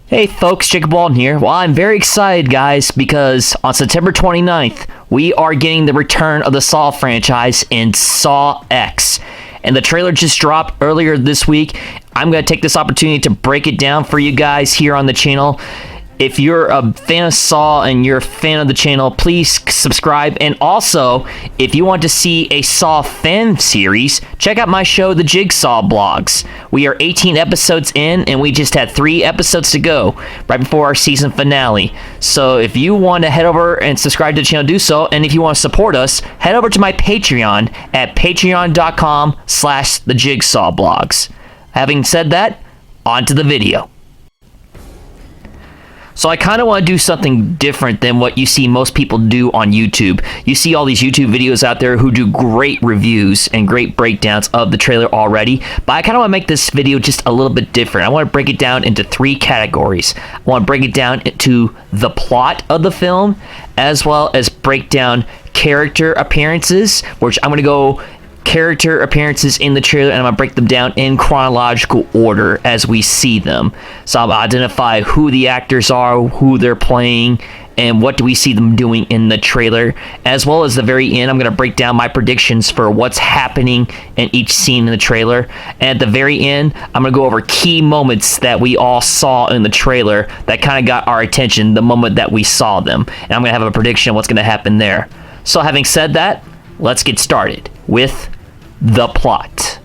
Hey folks, Jacob Walton here. Well, I'm very excited, guys, because on September 29th, we are getting the return of the Saw franchise in Saw X. And the trailer just dropped earlier this week. I'm going to take this opportunity to break it down for you guys here on the channel. If you're a fan of Saw and you're a fan of the channel, please subscribe. And also, if you want to see a Saw fan series, check out my show, The Jigsaw Blogs. We are 18 episodes in, and we just had 3 episodes to go right before our season finale. So if you want to head over and subscribe to the channel, do so. And if you want to support us, head over to my Patreon at patreon.com/thejigsaw-blogs. Having said that, on to the video. So I kind of want to do something different than what you see most people do on YouTube. You see all these YouTube videos out there who do great reviews and great breakdowns of the trailer already, but I kind of want to make this video just a little bit different. I want to break it down into 3 categories. I want to break it down into the plot of the film, as well as break down character appearances, which I'm going to go character appearances in the trailer, and I'm going to break them down in chronological order as we see them. So I'll identify who the actors are, who they're playing, and what do we see them doing in the trailer. As well as the very end, I'm going to break down my predictions for what's happening in each scene in the trailer. And at the very end, I'm going to go over key moments that we all saw in the trailer that kind of got our attention the moment that we saw them. And I'm going to have a prediction of what's going to happen there. So having said that, let's get started with the plot.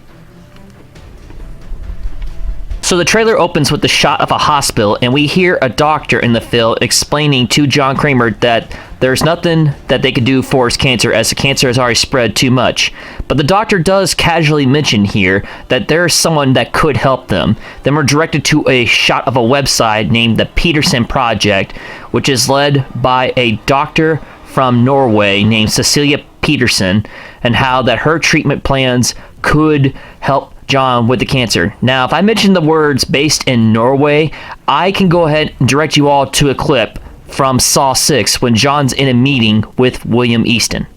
So the trailer opens with the shot of a hospital, and we hear a doctor in the field explaining to John Kramer that there's nothing that they could do for his cancer, as the cancer has already spread too much. But the doctor does casually mention here that there's someone that could help them. Then we're directed to a shot of a website named the Peterson Project, which is led by a doctor from Norway named Cecilia Peterson, and how that her treatment plans could help John with the cancer. Now, if I mention the words based in Norway, I can go ahead and direct you all to a clip from Saw 6 when John's in a meeting with William Easton.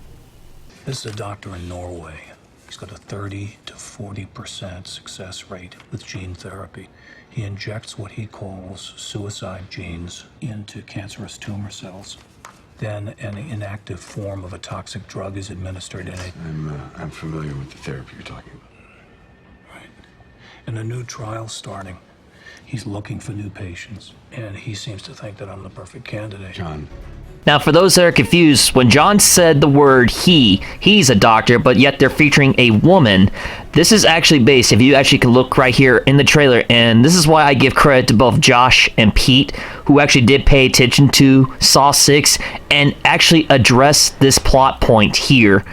This is a doctor in Norway. He's got a 30 to 40% success rate with gene therapy. He injects what he calls suicide genes into cancerous tumor cells. Then an inactive form of a toxic drug is administered in it. I'm familiar with the therapy you're talking about. Right. And a new trial starting. He's looking for new patients, and he seems to think that I'm the perfect candidate. John. Now, for those that are confused, when John said the word he's a doctor, but yet they're featuring a woman. This is actually based, if you actually can look right here in the trailer, and this is why I give credit to both Josh and Pete, who actually did pay attention to Saw 6 and actually address this plot point here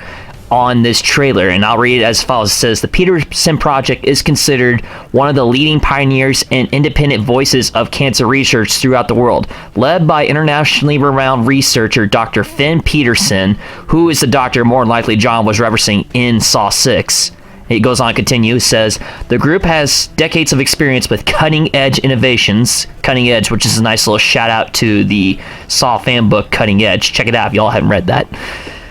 on this trailer. And I'll read it as follows. It says, the Peterson Project is considered one of the leading pioneers and independent voices of cancer research throughout the world, led by internationally renowned researcher Dr. Finn Peterson, who is the doctor more than likely John was referencing in Saw 6. It goes on to continue. It says, the group has decades of experience with cutting-edge innovations. Cutting Edge, which is a nice little shout-out to the Saw fan book, Cutting Edge. Check it out if y'all haven't read that.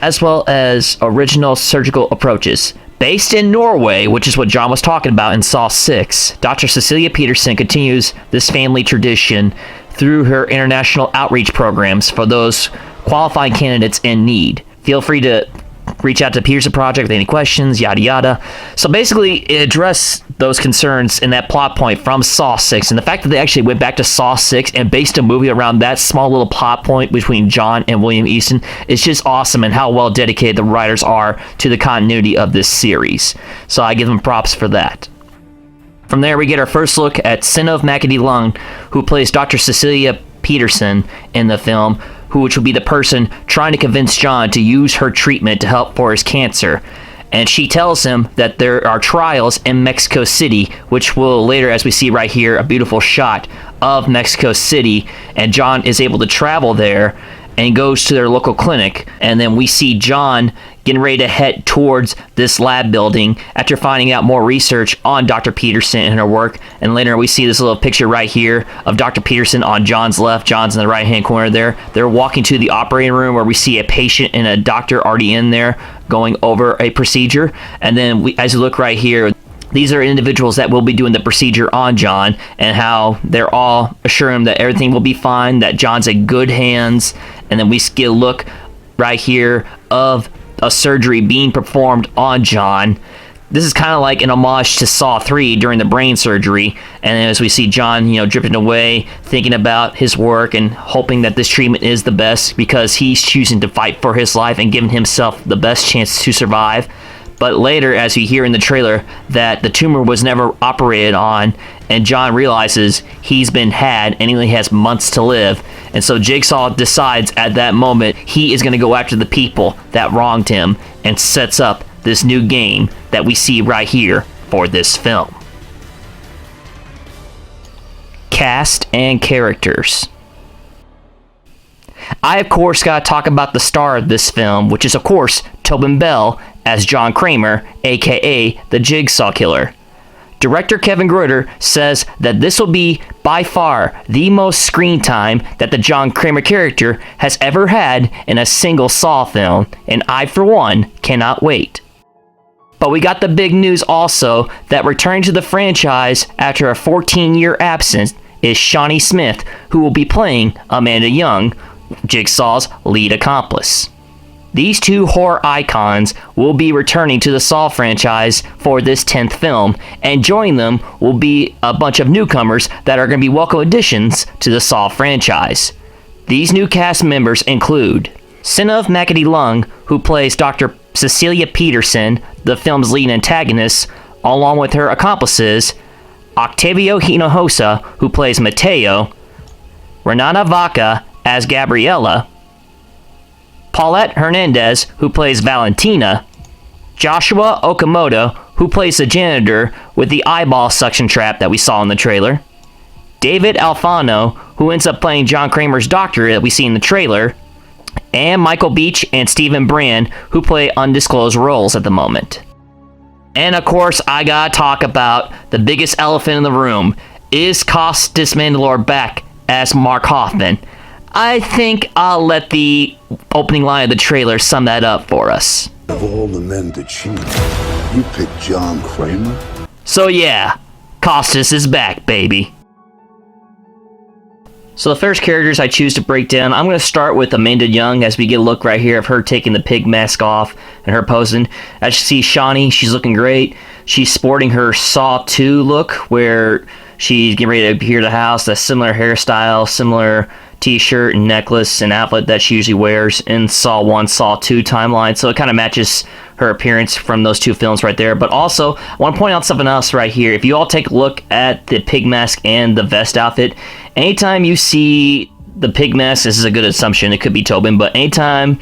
As well as original surgical approaches. Based in Norway, which is what John was talking about in Saw 6, Dr. Cecilia Peterson continues this family tradition through her international outreach programs for those qualified candidates in need. Feel free to reach out to Peterson Project with any questions, yada yada. So basically, it addressed those concerns in that plot point from Saw 6, and the fact that they actually went back to Saw 6 and based a movie around that small little plot point between John and William Easton is just awesome, and how well dedicated the writers are to the continuity of this series. So I give them props for that. From there, we get our first look at Synnøve Macody Lund, who plays Dr. Cecilia Peterson in the film, which will be the person trying to convince John to use her treatment to help for his cancer. And she tells him that there are trials in Mexico City, which will later, as we see right here, a beautiful shot of Mexico City, and John is able to travel there and goes to their local clinic. And then we see John getting ready to head towards this lab building after finding out more research on Dr. Peterson and her work. And later we see this little picture right here of Dr. Peterson on John's left. John's in the right-hand corner there. They're walking to the operating room where we see a patient and a doctor already in there going over a procedure. And then as you look right here, These are individuals that will be doing the procedure on John, and how they're all assuring him that everything will be fine, that John's in good hands. And then we get a look right here of a surgery being performed on John. This is kind of like an homage to Saw 3 during the brain surgery. And as we see John, dripping away, thinking about his work and hoping that this treatment is the best, because he's choosing to fight for his life and giving himself the best chance to survive. But later, as we hear in the trailer, that the tumor was never operated on, and John realizes he's been had and he only has months to live. And so Jigsaw decides at that moment he is going to go after the people that wronged him, and sets up this new game that we see right here for this film. Cast and characters. I, of course, got to talk about the star of this film, which is, of course, Tobin Bell as John Kramer, aka the Jigsaw Killer. Director Kevin Groder says that this will be by far the most screen time that the John Kramer character has ever had in a single Saw film, and I, for one, cannot wait. But we got the big news also that returning to the franchise after a 14-year absence is Shawnee Smith, who will be playing Amanda Young, Jigsaw's lead accomplice. These two horror icons will be returning to the Saw franchise for this 10th film, and joining them will be a bunch of newcomers that are going to be welcome additions to the Saw franchise. These new cast members include Synnøve Macody Lund, who plays Dr. Cecilia Peterson, the film's lead antagonist, along with her accomplices, Octavio Inohosu, who plays Mateo, Renata Vaca as Gabriella, Paulette Hernandez, who plays Valentina, Joshua Okamoto, who plays the janitor with the eyeball suction trap that we saw in the trailer, David Alfano, who ends up playing John Kramer's doctor that we see in the trailer, and Michael Beach and Stephen Brand, who play undisclosed roles at the moment. And of course, I gotta talk about the biggest elephant in the room. Is Costas Mandaylor back as Mark Hoffman? I think I'll let the opening line of the trailer sum that up for us. Of all the men to cheat, you picked John Kramer? So yeah, Costas is back, baby. So the first characters I choose to break down, I'm going to start with Amanda Young, as we get a look right here of her taking the pig mask off and her posing. As you see Shawnee, she's looking great. She's sporting her Saw 2 look, where she's getting ready to appear to the house, a similar hairstyle, similar t-shirt and necklace and outfit that she usually wears in Saw 1, Saw 2 timeline. So it kind of matches her appearance from those two films right there. But also, I want to point out something else right here. If you all take a look at the pig mask and the vest outfit, anytime you see the pig mask, this is a good assumption, it could be Tobin, but anytime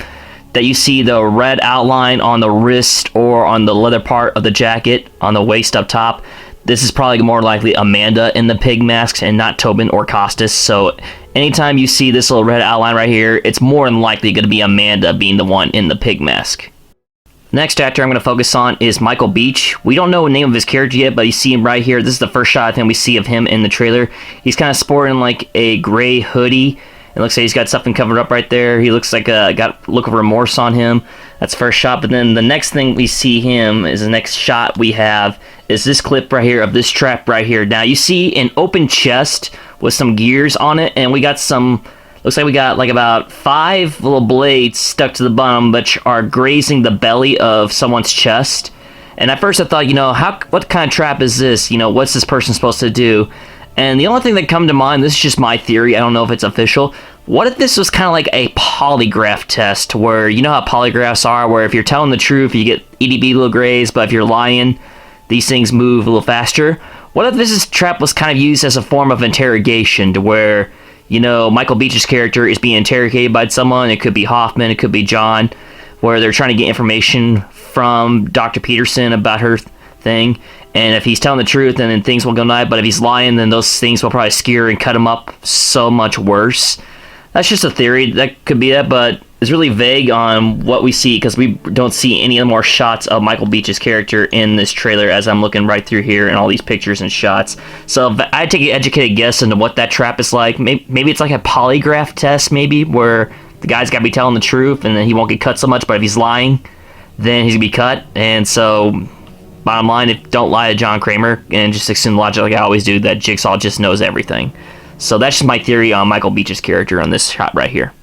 that you see the red outline on the wrist or on the leather part of the jacket, on the waist up top, this is probably more likely Amanda in the pig mask and not Tobin or Costas. So anytime you see this little red outline right here, it's more than likely going to be Amanda being the one in the pig mask. Next actor I'm going to focus on is Michael Beach. We don't know the name of his character yet, but you see him right here. This is the first shot I think we see of him in the trailer. He's kind of sporting like a gray hoodie. It looks like he's got something covered up right there. He looks like got a look of remorse on him. That's the first shot. But then the next thing we see him is the next shot we have is this clip right here of this trap right here. Now you see an open chest with some gears on it, and we got some, looks like we got like about 5 little blades stuck to the bottom, which are grazing the belly of someone's chest. And at first I thought, what kind of trap is this? What's this person supposed to do? And the only thing that come to mind, this is just my theory, I don't know if it's official, what if this was kind of like a polygraph test, where you know how polygraphs are, where if you're telling the truth, you get EDB little grays, but if you're lying, these things move a little faster. What if this trap was kind of used as a form of interrogation, to where, Michael Beach's character is being interrogated by someone, it could be Hoffman, it could be John, where they're trying to get information from Dr. Peterson about her thing, and if he's telling the truth, then things will go nice, but if he's lying, then those things will probably skewer and cut him up so much worse. That's just a theory, that could be it, but it's really vague on what we see, because we don't see any more shots of Michael Beach's character in this trailer as I'm looking right through here and all these pictures and shots. So if I take an educated guess into what that trap is like, maybe it's like a polygraph test, maybe, where the guy's got to be telling the truth and then he won't get cut so much, but if he's lying, then he's going to be cut. And so bottom line, if don't lie to John Kramer and just assume logic like I always do that Jigsaw just knows everything. So that's just my theory on Michael Beach's character on this shot right here.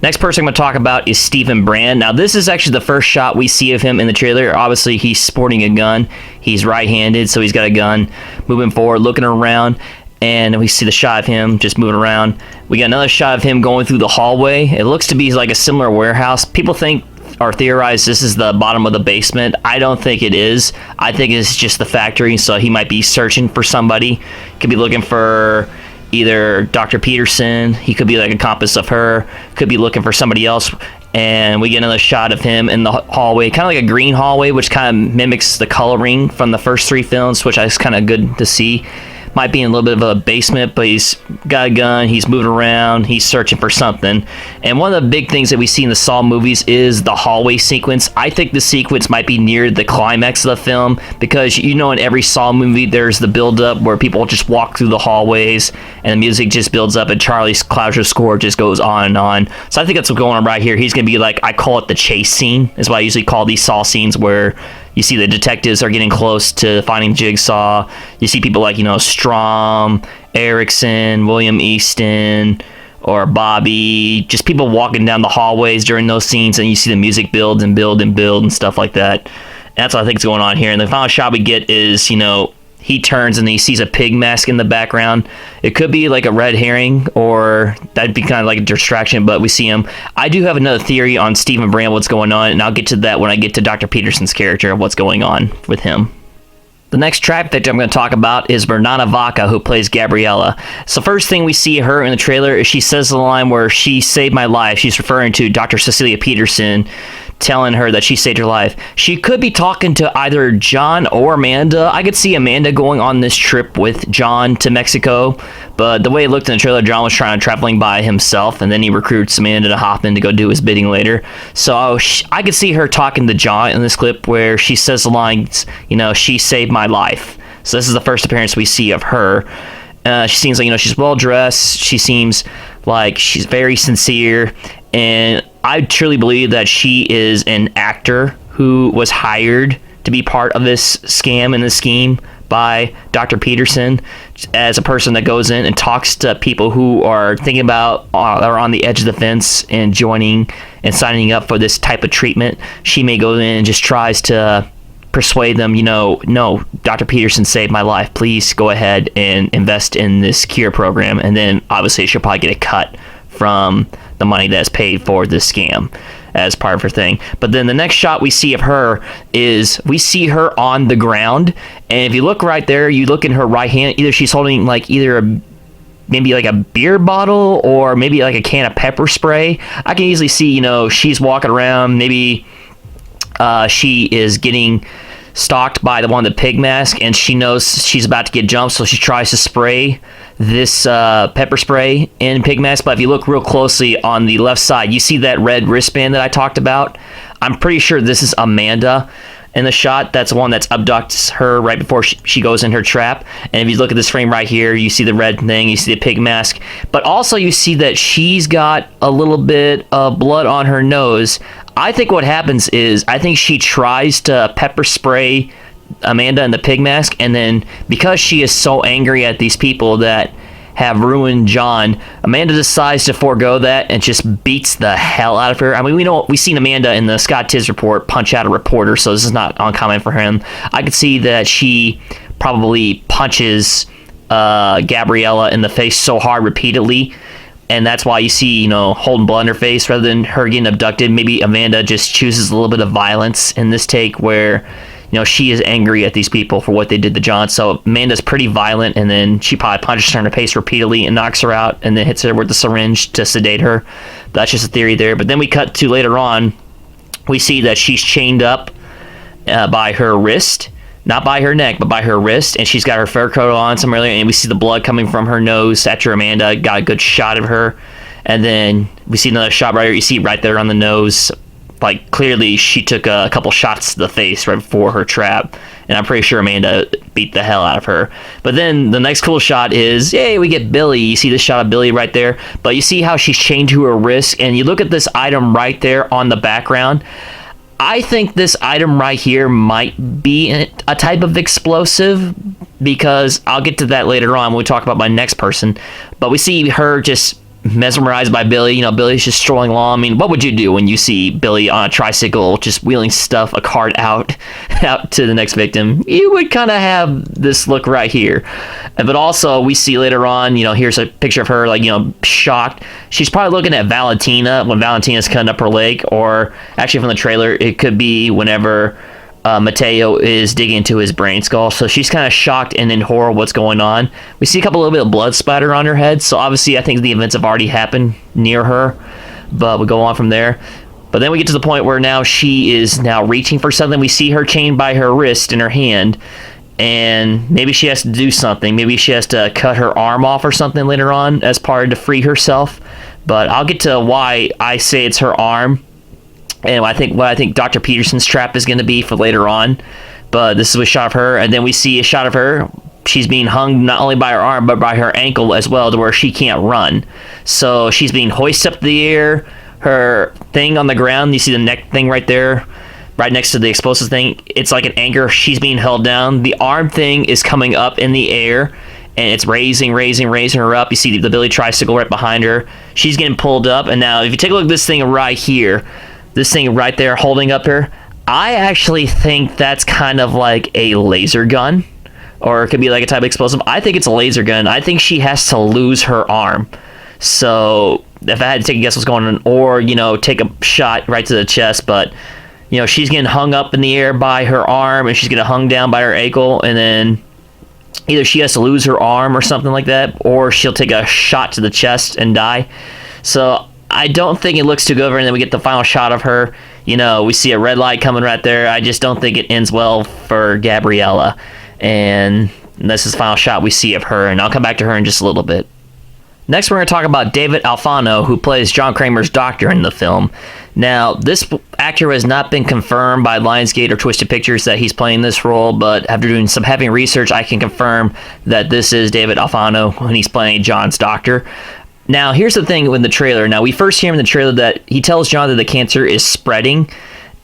Next person I'm going to talk about is Stephen Brand. Now, this is actually the first shot we see of him in the trailer. Obviously, he's sporting a gun. He's right-handed, so he's got a gun. Moving forward, looking around, and we see the shot of him just moving around. We got another shot of him going through the hallway. It looks to be like a similar warehouse. People think or theorize this is the bottom of the basement. I don't think it is. I think it's just the factory, so he might be searching for somebody. Could be looking for either Dr. Peterson, he could be like a compass of her, could be looking for somebody else, and we get another shot of him in the hallway, kind of like a green hallway, which kind of mimics the coloring from the first 3 films, which is kind of good to see. Might be in a little bit of a basement, but he's got a gun, he's moving around, he's searching for something. And one of the big things that we see in the Saw movies is the hallway sequence. I think the sequence might be near the climax of the film, because in every Saw movie there's the build-up where people just walk through the hallways and the music just builds up and Charlie's Clouser score just goes on and on. So I think that's what's going on right here. He's going to be like, I call it the chase scene, is what I usually call these Saw scenes, where you see the detectives are getting close to finding Jigsaw. You see people like, Strom, Erickson, William Easton, or Bobby. Just people walking down the hallways during those scenes, and you see the music build and build and build and stuff like that. And that's what I think is going on here. And the final shot we get is, he turns and he sees a pig mask in the background. It could be like a red herring, or that'd be kind of like a distraction, but we see him. I do have another theory on Stephen Brand, what's going on, and I'll get to that when I get to Dr. Peterson's character, what's going on with him. The next trap victim I'm going to talk about is Renata Vaca, who plays Gabriella. So first thing we see her in the trailer is she says the line where she saved my life. She's referring to Dr. Cecilia Peterson, telling her that she saved her life. She could be talking to either John or Amanda. I could see Amanda going on this trip with John to Mexico, but the way it looked in the trailer, John was traveling by himself, and then he recruits Amanda to hop in to go do his bidding later. So I could see her talking to John in this clip where she says the lines, she saved my life. So this is the first appearance we see of her. She seems like, she's well dressed. She seems like she's very sincere, and I truly believe that she is an actor who was hired to be part of this scam and this scheme by Dr. Peterson, as a person that goes in and talks to people who are thinking about are on the edge of the fence and joining and signing up for this type of treatment. She may go in and just tries to persuade them, no, Dr. Peterson saved my life. Please go ahead and invest in this cure program. And then obviously she'll probably get a cut from the money that's paid for this scam as part of her thing. But then the next shot we see of her is we see her on the ground, and if you look right there, you look in her right hand, either she's holding maybe like a beer bottle, or maybe like a can of pepper spray. I can easily see, she's walking around, maybe she is getting stalked by the one with the pig mask, and she knows she's about to get jumped, so she tries to spray this pepper spray in pig mask. But if you look real closely on the left side, you see that red wristband that I talked about. I'm pretty sure this is Amanda in the shot. That's the one that abducts her right before she goes in her trap. And if you look at this frame right here, you see the red thing, you see the pig mask, but also you see that she's got a little bit of blood on her nose. I think what happens is, I think she tries to pepper spray Amanda in the pig mask, and then because she is so angry at these people that have ruined John, Amanda decides to forego that and just beats the hell out of her. I mean, we've seen Amanda in the Scott Tiz report punch out a reporter, so this is not uncommon for him. I could see that she probably punches Gabriella in the face so hard repeatedly, and that's why you see, holding blood in her face rather than her getting abducted. Maybe Amanda just chooses a little bit of violence in this take where, she is angry at these people for what they did to John. So Amanda's pretty violent, and then she probably punches her in the face repeatedly and knocks her out, and then hits her with the syringe to sedate her. That's just a theory there. But then we cut to later on, we see that she's chained up by her wrist. Not by her neck, but by her wrist, and she's got her fur coat on somewhere there, and we see the blood coming from her nose after Amanda got a good shot of her. And then we see another shot right here. You see right there on the nose, like clearly she took a couple shots to the face right before her trap, and I'm pretty sure Amanda beat the hell out of her. But then the next cool shot is, yay, we get Billy. You see the shot of Billy right there, but you see how she's chained to her wrist, and you look at this item right there on the background. I think this item right here might be a type of explosive, because I'll get to that later on when we talk about my next person. But we see her just mesmerized by Billy. Billy's just strolling along. I mean, what would you do when you see Billy on a tricycle just wheeling a cart out to the next victim? You would kind of have this look right here. But also, we see later on, here's a picture of her, shocked. She's probably looking at Valentina when Valentina's cutting up her leg, or actually from the trailer, it could be whenever Mateo is digging into his brain skull. So she's kind of shocked and in horror what's going on. We see a little bit of blood splatter on her head, so obviously I think the events have already happened near her, but we go on from there. But then we get to the point where now she is now reaching for something. We see her chained by her wrist in her hand, and maybe she has to do something. Maybe she has to cut her arm off or something later on as part to free herself. But I'll get to why I say it's her arm, and what I think Dr. Peterson's trap is going to be for later on. But this is a shot of her, and then we see a shot of her. She's being hung not only by her arm, but by her ankle as well, to where she can't run. So she's being hoisted up in the air. Her thing on the ground, you see the neck thing right there, right next to the explosive thing. It's like an anchor. She's being held down. The arm thing is coming up in the air, and it's raising her up. You see the Billy tricycle right behind her. She's getting pulled up, and now if you take a look at this thing right here, this thing right there holding up her, I actually think that's kind of like a laser gun, or it could be like a type of explosive. I think it's a laser gun. I think she has to lose her arm. So if I had to take a guess what's going on, or, take a shot right to the chest, but, she's getting hung up in the air by her arm, and she's getting hung down by her ankle, and then either she has to lose her arm or something like that, or she'll take a shot to the chest and die. So I don't think it looks too good, and then we get the final shot of her. We see a red light coming right there. I just don't think it ends well for Gabriella. And this is the final shot we see of her, and I'll come back to her in just a little bit. Next, we're going to talk about David Alfano, who plays John Kramer's doctor in the film. Now, this actor has not been confirmed by Lionsgate or Twisted Pictures that he's playing this role, but after doing some heavy research, I can confirm that this is David Alfano when he's playing John's doctor. Now, here's the thing with the trailer. Now, we first hear in the trailer that he tells John that the cancer is spreading,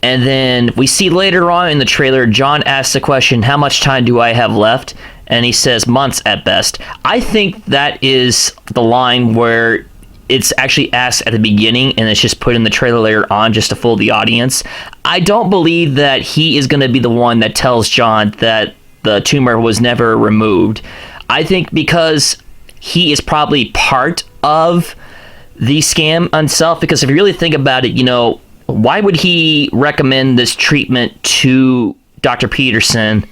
and then we see later on in the trailer, John asks the question, how much time do I have left? And he says months at best. I think that is the line where it's actually asked at the beginning, and it's just put in the trailer later on just to fool the audience. I don't believe that he is going to be the one that tells John that the tumor was never removed. I think because he is probably part of the scam himself, because if you really think about it, why would he recommend this treatment to Dr. Peterson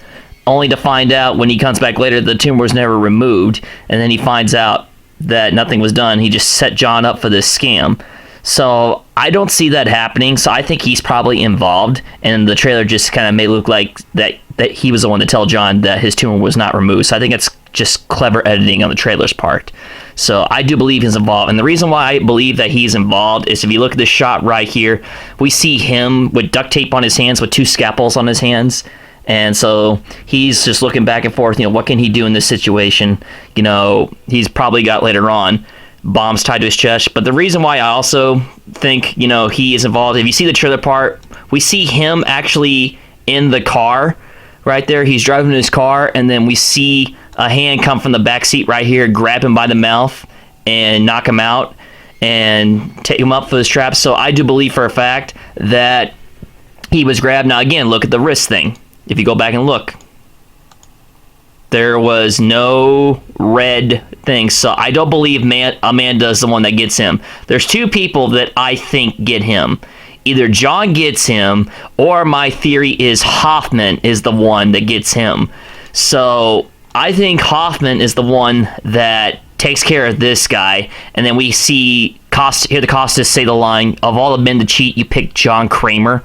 only to find out when he comes back later the tumor was never removed, and then he finds out that nothing was done? He just set John up for this scam. So I don't see that happening. So I think he's probably involved, and the trailer just kind of may look like that he was the one to tell John that his tumor was not removed. So I think it's just clever editing on the trailer's part. So I do believe he's involved. And the reason why I believe that he's involved is if you look at this shot right here, we see him with duct tape on his hands with two scalpels on his hands. And so he's just looking back and forth, what can he do in this situation? He's probably got later on bombs tied to his chest. But the reason why I also think, he is involved, if you see the trailer part, we see him actually in the car right there. He's driving his car, and then we see a hand come from the back seat right here, grab him by the mouth and knock him out and take him up for this trap. So I do believe for a fact that he was grabbed. Now, again, look at the wrist thing. If you go back and look, there was no red thing. So I don't believe Amanda is the one that gets him. There's two people that I think get him. Either John gets him, or my theory is Hoffman is the one that gets him. So I think Hoffman is the one that takes care of this guy, and then we hear the Costas say the line, of all the men to cheat, you pick John Kramer.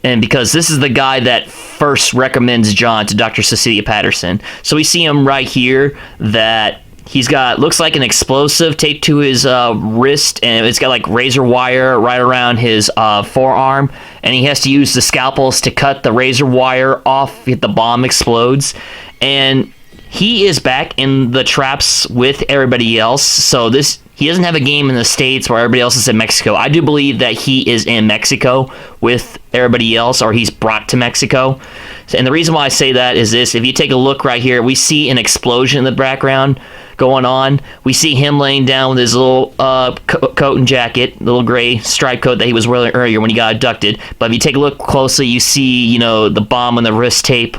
And because this is the guy that first recommends John to Dr. Cecilia Peterson. So we see him right here that he's got, looks like an explosive taped to his wrist, and it's got like razor wire right around his forearm, and he has to use the scalpels to cut the razor wire off if the bomb explodes. And he is back in the traps with everybody else. So this he doesn't have a game in the States where everybody else is in Mexico. I do believe that he is in Mexico with everybody else, or he's brought to Mexico. And the reason why I say that is this. If you take a look right here, we see an explosion in the background going on. We see him laying down with his little coat and jacket, little gray striped coat that he was wearing earlier when he got abducted. But if you take a look closely, you see, the bomb on the wrist tape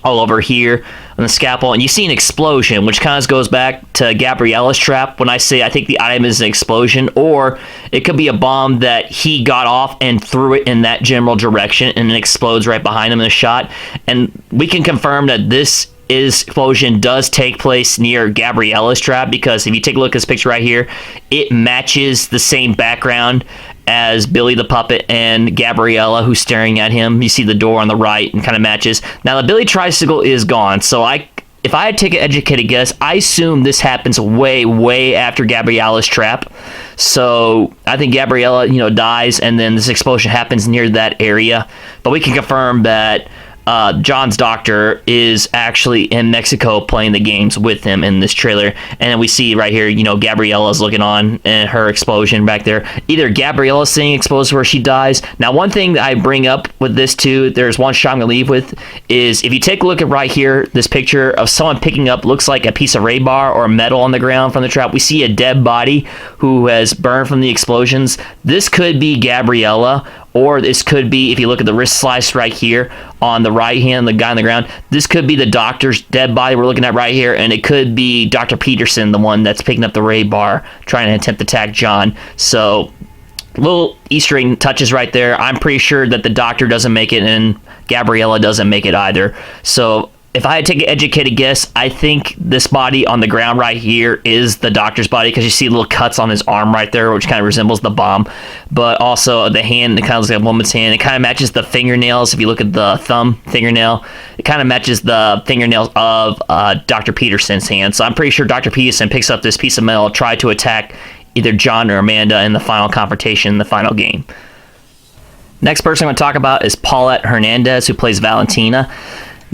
all over here on the scalpel, and you see an explosion, which kind of goes back to Gabriella's trap when I say I think the item is an explosion, or it could be a bomb that he got off and threw it in that general direction, and it explodes right behind him in a shot. And we can confirm that this explosion does take place near Gabriella's trap, because if you take a look at this picture right here, it matches the same background as Billy the puppet and Gabriella, who's staring at him. You see the door on the right and kind of matches. Now the Billy tricycle is gone, so if I had to take an educated guess, I assume this happens way after Gabriella's trap. So I think Gabriella, dies, and then this explosion happens near that area. But we can confirm that John's doctor is actually in Mexico playing the games with him in this trailer. And we see right here, Gabriella's looking on and her explosion back there. Either Gabriella's seeing exposed where she dies. Now, one thing that I bring up with this too, there's one shot I'm going to leave with, is if you take a look at right here, this picture of someone picking up, looks like a piece of rebar or metal on the ground from the trap. We see a dead body who has burned from the explosions. This could be Gabriella, or this could be, if you look at the wrist slice right here on the right hand, the guy on the ground, this could be the doctor's dead body we're looking at right here, and it could be Dr. Peterson, the one that's picking up the ray bar, trying to attempt to attack John. So, little Easter egg touches right there. I'm pretty sure that the doctor doesn't make it, and Gabriella doesn't make it either. So, if I had to take an educated guess, I think this body on the ground right here is the doctor's body, because you see little cuts on his arm right there, which kind of resembles the bomb. But also the hand, it kind of looks like a woman's hand. It kind of matches the fingernails. If you look at the thumb fingernail, it kind of matches the fingernails of Dr. Peterson's hand. So I'm pretty sure Dr. Peterson picks up this piece of metal, try to attack either John or Amanda in the final confrontation in the final game. Next person I'm going to talk about is Paulette Hernandez, who plays Valentina.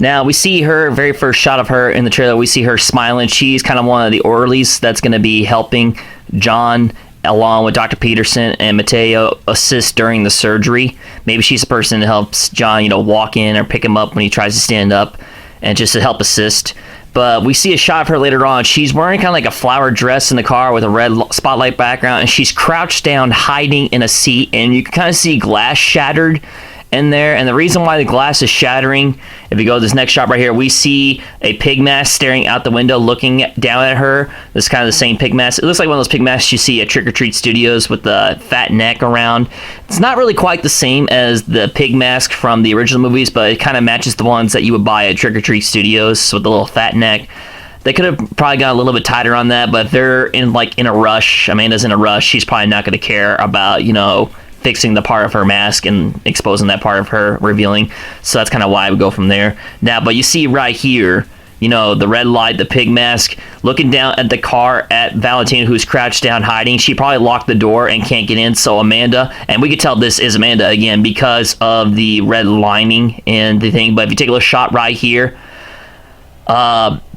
Now, we see her, very first shot of her in the trailer, we see her smiling. She's kind of one of the orderlies that's going to be helping John, along with Dr. Peterson and Mateo, assist during the surgery. Maybe she's the person that helps John, walk in or pick him up when he tries to stand up, and just to help assist. But we see a shot of her later on. She's wearing kind of like a flower dress in the car with a red spotlight background, and she's crouched down, hiding in a seat, and you can kind of see glass shattered in there. And the reason why the glass is shattering, if you go to this next shot right here, we see a pig mask staring out the window looking down at her. This is kind of the same pig mask. It looks like one of those pig masks you see at Trick or Treat Studios with the fat neck around. It's not really quite the same as the pig mask from the original movies, but it kind of matches the ones that you would buy at Trick or Treat Studios with the little fat neck. They could have probably got a little bit tighter on that, but if they're in a rush, Amanda's in a rush, she's probably not going to care about, fixing the part of her mask and exposing that part of her revealing. So that's kind of why I would go from there. Now, but you see right here, the red light, the pig mask, looking down at the car at Valentina, who's crouched down hiding. She probably locked the door and can't get in. So Amanda, and we could tell this is Amanda again because of the red lining and the thing. But if you take a little shot right here,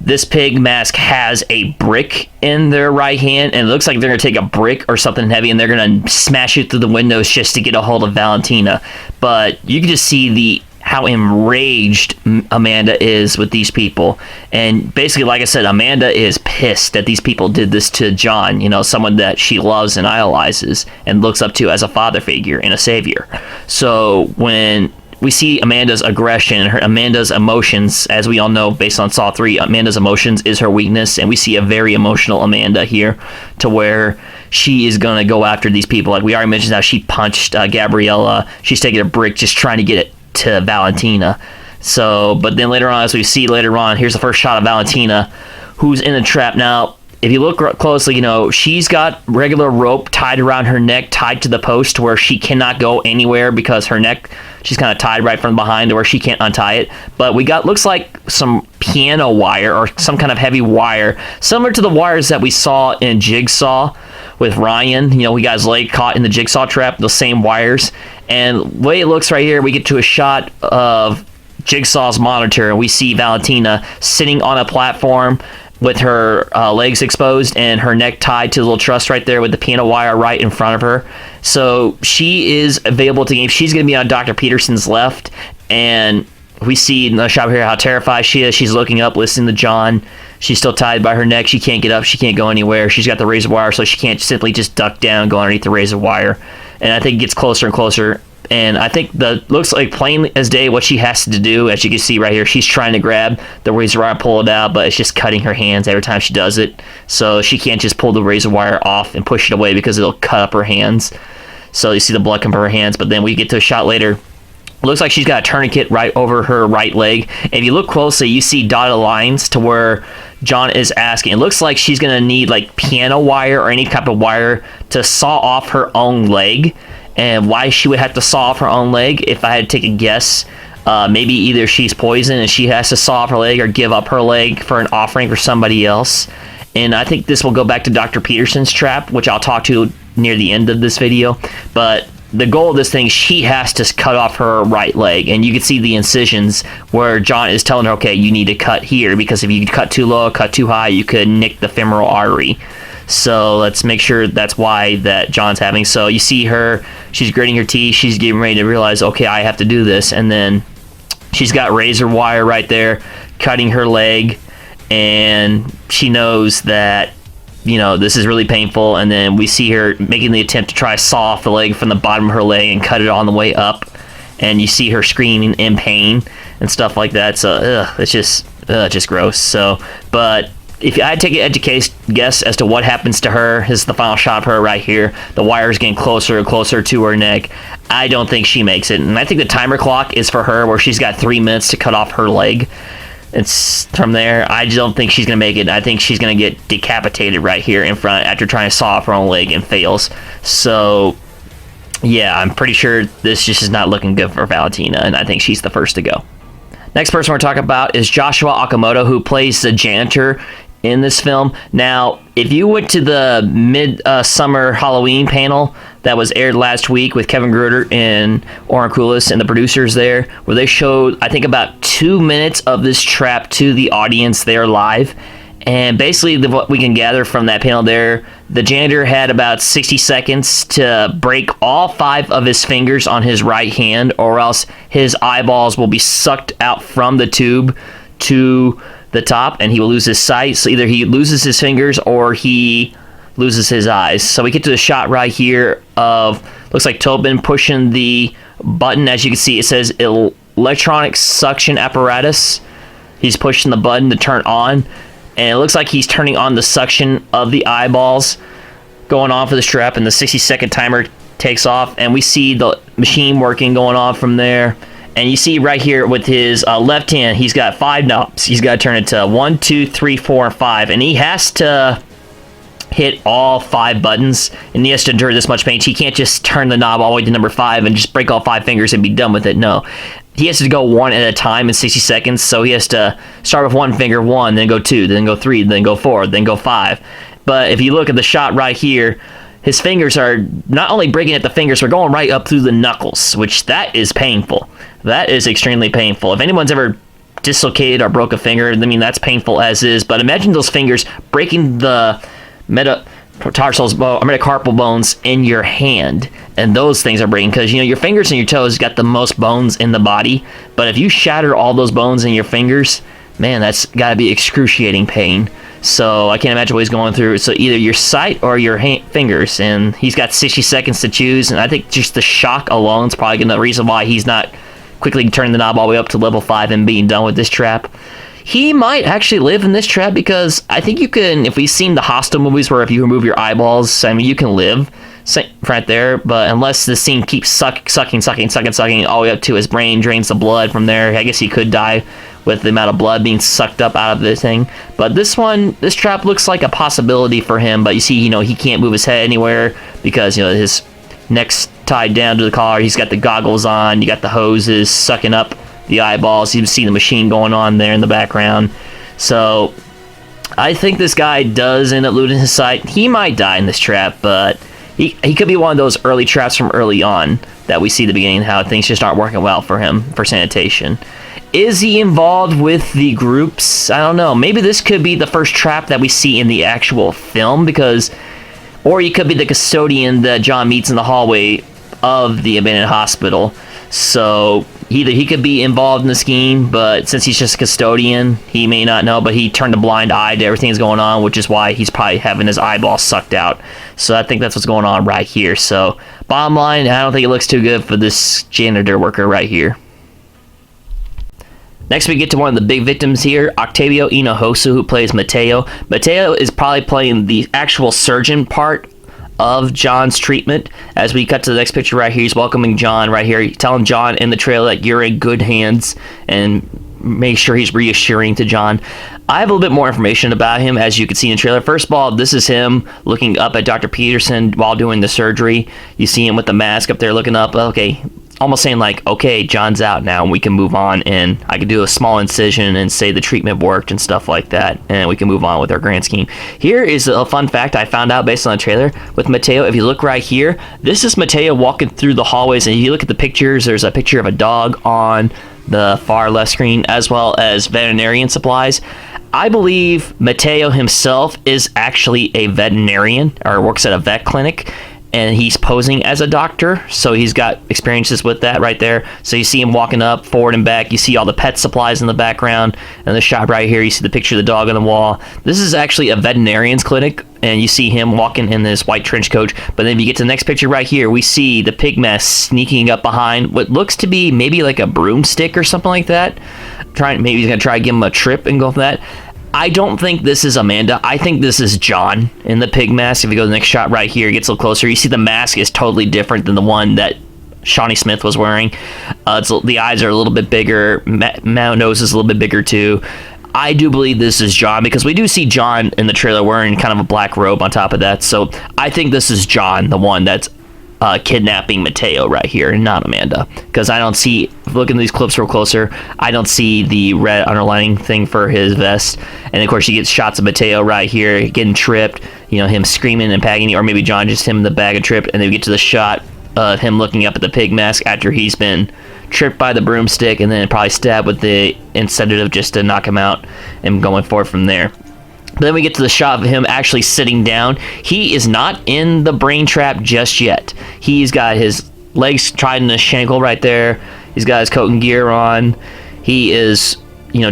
this pig mask has a brick in their right hand, and it looks like they're going to take a brick or something heavy, and they're going to smash it through the windows just to get a hold of Valentina. But you can just see how enraged Amanda is with these people. And basically, like I said, Amanda is pissed that these people did this to John, someone that she loves and idolizes and looks up to as a father figure and a savior. So when we see Amanda's aggression, Amanda's emotions, as we all know based on Saw 3, Amanda's emotions is her weakness, and we see a very emotional Amanda here to where she is going to go after these people. Like we already mentioned how she punched Gabriella. She's taking a brick just trying to get it to Valentina. So, but then later on, as we see later on, here's the first shot of Valentina, who's in the trap. Now, if you look closely, she's got regular rope tied around her neck, tied to the post where she cannot go anywhere because her neck, she's kind of tied right from behind to where she can't untie it. But we got, looks like some piano wire or some kind of heavy wire, similar to the wires that we saw in Jigsaw with Ryan. We got his leg caught in the Jigsaw trap, those same wires. And the way it looks right here, we get to a shot of Jigsaw's monitor, and we see Valentina sitting on a platform with her legs exposed and her neck tied to the little truss right there with the piano wire right in front of her. So she is available to game. She's going to be on Dr. Peterson's left, and we see in the shot here how terrified she is. She's looking up, listening to John. She's still tied by her neck. She can't get up. She can't go anywhere. She's got the razor wire, so she can't simply just duck down and go underneath the razor wire. And I think it gets closer and closer. And I think looks like plain as day what she has to do. As you can see right here, she's trying to grab the razor wire, pull it out, but it's just cutting her hands every time she does it. So she can't just pull the razor wire off and push it away because it'll cut up her hands. So you see the blood come from her hands. But then we get to a shot later. It looks like she's got a tourniquet right over her right leg. And if you look closely, you see dotted lines to where John is asking. It looks like she's going to need like piano wire or any type of wire to saw off her own leg. And why she would have to saw off her own leg, if I had to take a guess, maybe either she's poisoned and she has to saw off her leg or give up her leg for an offering for somebody else. And I think this will go back to Dr. Peterson's trap, which I'll talk to near the end of this video. But the goal of this thing, she has to cut off her right leg. And you can see the incisions where John is telling her, okay, you need to cut here, because if you cut too low, cut too high, you could nick the femoral artery. So let's make sure that's why that John's having. So you see her, she's gritting her teeth, she's getting ready to realize, okay, I have to do this. And then she's got razor wire right there cutting her leg, and she knows that, you know, this is really painful. And then we see her making the attempt to try to saw off the leg from the bottom of her leg and cut it on the way up, and you see her screaming in pain and stuff like that. So it's just gross. So but if I had to take an educated guess as to what happens to her, this is the final shot of her right here. The wire's getting closer and closer to her neck. I don't think she makes it. And I think the timer clock is for her, where she's got 3 minutes to cut off her leg. It's from there. I just don't think she's going to make it. I think she's going to get decapitated right here in front after trying to saw off her own leg and fails. So, yeah, I'm pretty sure this just is not looking good for Valentina, and I think she's the first to go. Next person we're talking about is Joshua Okamoto, who plays the janitor in this film. Now, if you went to the mid-summer Halloween panel that was aired last week with Kevin Gruder and Oren Kulis and the producers there, where they showed, I think, about 2 minutes of this trap to the audience there live. And basically, what we can gather from that panel there, the janitor had about 60 seconds to break all 5 of his fingers on his right hand, or else his eyeballs will be sucked out from the tube to the top, and he will lose his sight. So either he loses his fingers or he loses his eyes. So we get to the shot right here of, looks like Tobin pushing the button. As you can see, it says electronic suction apparatus. He's pushing the button to turn on, and it looks like he's turning on the suction of the eyeballs going on for the strap, and the 60-second timer takes off, and we see the machine working going on from there. And you see right here with his left hand, he's got 5 knobs. He's got to turn it to 1, 2, 3, 4, and 5. And he has to hit all 5 buttons. And he has to endure this much pain. He can't just turn the knob all the way to number 5 and just break all 5 fingers and be done with it. No. He has to go one at a time in 60 seconds. So he has to start with one finger, 1, then go 2, then go 3, then go 4, then go 5. But if you look at the shot right here, his fingers are not only breaking at the fingers, but going right up through the knuckles, which that is painful. That is extremely painful. If anyone's ever dislocated or broke a finger, I mean, that's painful as is. But imagine those fingers breaking the metacarpal bones in your hand, and those things are breaking, because, you know, your fingers and your toes got the most bones in the body. But if you shatter all those bones in your fingers, man, that's got to be excruciating pain. So I can't imagine what he's going through. So either your sight or your fingers, and he's got 60 seconds to choose. And I think just the shock alone is probably the reason why he's not quickly turning the knob all the way up to level 5 and being done with this trap. He might actually live in this trap, because I think you can, if we've seen the Hostel movies where if you remove your eyeballs, I mean, you can live right there. But unless the scene keeps sucking all the way up to his brain, drains the blood from there, I guess he could die with the amount of blood being sucked up out of this thing. But this trap looks like a possibility for him. But you see, you know, he can't move his head anywhere because, you know, his neck's tied down to the collar. He's got the goggles on. You got the hoses sucking up the eyeballs. You see the machine going on there in the background. So I think this guy does end up losing his sight. He might die in this trap, but he could be one of those early traps from early on that we see at the beginning, how things just aren't working well for him for sanitation. Is he involved with the groups? I don't know. Maybe this could be the first trap that we see in the actual film, or he could be the custodian that John meets in the hallway of the abandoned hospital. So either he could be involved in the scheme, but since he's just a custodian, he may not know, but he turned a blind eye to everything that's going on, which is why he's probably having his eyeball sucked out. So I think that's what's going on right here. So bottom line, I don't think it looks too good for this janitor worker right here. Next, we get to one of the big victims here, Octavio Inohosu, who plays Mateo. Mateo is probably playing the actual surgeon part of John's treatment. As we cut to the next picture right here, he's welcoming John right here, telling John in the trailer that you're in good hands, and make sure he's reassuring to John. I have a little bit more information about him, as you can see in the trailer. First of all, this is him looking up at Dr. Peterson while doing the surgery. You see him with the mask up there looking up. Okay, almost saying like, okay, John's out now and we can move on, and I could do a small incision and say the treatment worked and stuff like that, and we can move on with our grand scheme. Here is a fun fact I found out based on the trailer with Mateo. If you look right here, this is Mateo walking through the hallways, and if you look at the pictures, there's a picture of a dog on the far left screen, as well as veterinarian supplies. I believe Mateo himself is actually a veterinarian, or works at a vet clinic, and he's posing as a doctor, so he's got experiences with that right there. So you see him walking up, forward and back. You see all the pet supplies in the background, and the shot right here, you see the picture of the dog on the wall. This is actually a veterinarian's clinic, and you see him walking in this white trench coat. But then if you get to the next picture right here, we see the pig sneaking up behind what looks to be maybe like a broomstick or something like that. Maybe he's gonna try to give him a trip and go for that. I don't think this is Amanda. I think this is John in the pig mask. If you go to the next shot right here, it gets a little closer. You see the mask is totally different than the one that Shawnee Smith was wearing. The eyes are a little bit bigger. Nose is a little bit bigger too. I do believe this is John, because we do see John in the trailer wearing kind of a black robe on top of that. So I think this is John, the one that's kidnapping Mateo right here, and not Amanda, because I don't see, looking at these clips real closer, I don't see the red underlining thing for his vest. And of course you get shots of Mateo right here getting tripped, him screaming and pagging, or maybe John just him in the bag of trip, and then we get to the shot of him looking up at the pig mask after he's been tripped by the broomstick and then probably stabbed with the sedative just to knock him out, and going forward from there. But then we get to the shot of him actually sitting down. He is not in the brain trap just yet. He's got his legs tied in a shankle right there. He's got his coat and gear on. He is,